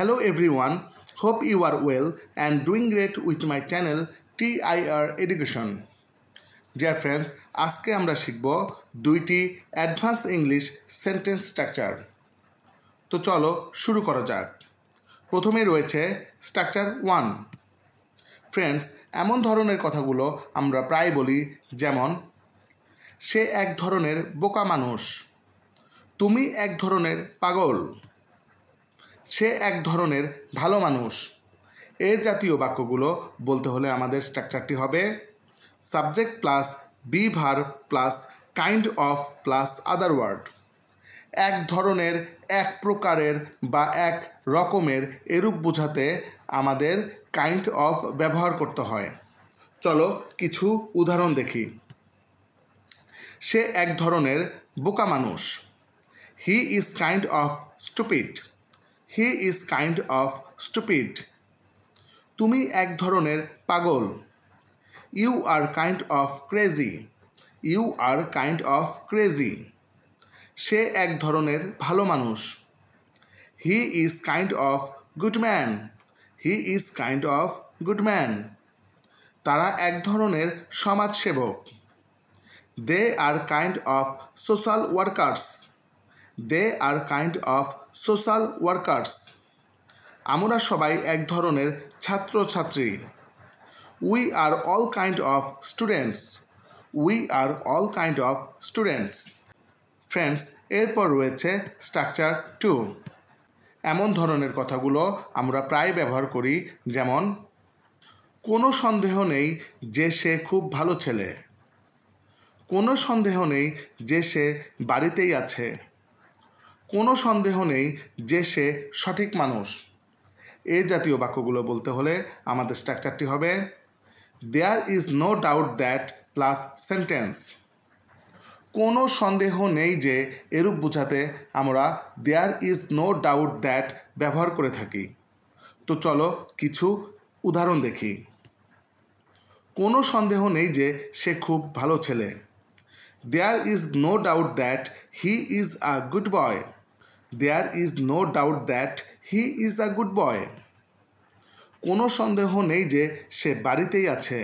Hello everyone, hope you are well and doing great with my channel TIR Education. Dear friends, আজকে আমরা শিখব দুইটি advance English sentence structure. তো চলো শুরু করা যাক। প্রথমে রয়েছে স্ট্রাকচার 1। ফ্রেন্ডস, এমন ধরনের কথাগুলো আমরা প্রায় বলি, যেমন সে এক ধরনের বোকা মানুষ, তুমি এক ধরনের পাগল, সে এক ধরনের ভালো মানুষ। এই জাতীয় বাক্যগুলো বলতে হলে আমাদের স্ট্রাকচারটি হবে subject plus be verb plus kind of plus other word. এক ধরনের, এক প্রকারের বা এক রকমের এরূপ বোঝাতে আমাদের কাইন্ড অফ ব্যবহার করতে হয়। চলো কিছু উদাহরণ দেখি। সে এক ধরনের বোকা মানুষ, he is kind of stupid, he is kind of stupid. তুমি এক ধরনের পাগল, you are kind of crazy, you are kind of crazy. সে এক ধরনের ভালো মানুষ, he is kind of good man, he is kind of good man. তারা এক ধরনের সমাজসেবক, they are kind of social workers, they are kind of social workers. আমরা সবাই এক ধরনের ছাত্রছাত্রী, we are all kind of students, we are all kind of students. Friends, এরপর রয়েছে স্ট্রাকচার 2। এমন ধরনের কথাগুলো আমরা প্রায় ব্যবহার করি, যেমন কোনো সন্দেহ নেই যে সে খুব ভালো ছেলে, কোনো সন্দেহ নেই যে সে বাড়িতেই আছে, কোনো সন্দেহ নেই যে সে সঠিক মানুষ। এই জাতীয় বাক্যগুলো বলতে হলে আমাদের স্ট্রাকচারটি হবে there is no doubt that plus sentence. কোনো সন্দেহ নেই যে এরূপ বোঝাতে আমরা there is no doubt that ব্যবহার করে থাকি। তো চলো কিছু উদাহরণ দেখি। কোনো সন্দেহ নেই যে সে খুব ভালো ছেলে, there is no doubt that he is a good boy, there is no doubt that he is a good boy. কোনো সন্দেহ নেই যে সে বাড়িতেই আছে,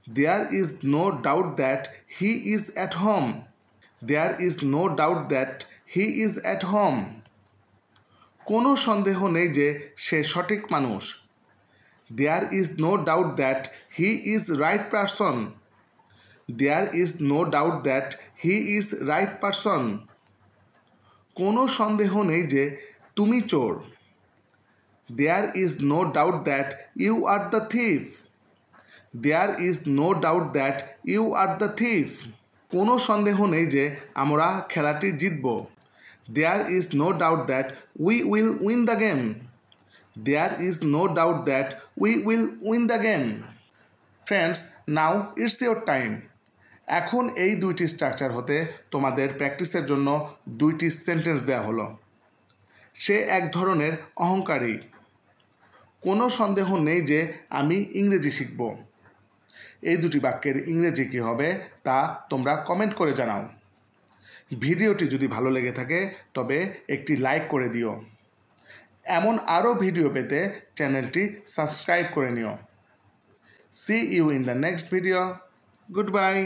there is no doubt that he is at home, there is no doubt that he is at home. কোনো সন্দেহ নেই যে সে সঠিক মানুষ, there is no doubt that he is right person, there is no doubt that he is right person. কোনো সন্দেহ নেই যে তুমি চোর, there is no doubt that you are the thief, there is no doubt that you are the thief. কোনো সন্দেহ নেই যে আমরা খেলাটি জিতব, there is no doubt that we will win the game, there is no doubt that we will win the game. Friends, now it's your time. এখন এই দুইটি স্ট্রাকচার হতে তোমাদের প্র্যাকটিসের জন্য দুইটি সেন্টেন্স দেওয়া হলো। সে এক ধরনের অহংকারী, কোনো সন্দেহ নেই যে আমি ইংরেজি শিখব। এই দুটি বাক্যের ইংরেজি কী হবে তা তোমরা কমেন্ট করে জানাও। ভিডিওটি যদি ভালো লেগে থাকে তবে একটি লাইক করে দিও। এমন আরও ভিডিও পেতে চ্যানেলটি সাবস্ক্রাইব করে নিও। See you in the next video. Goodbye.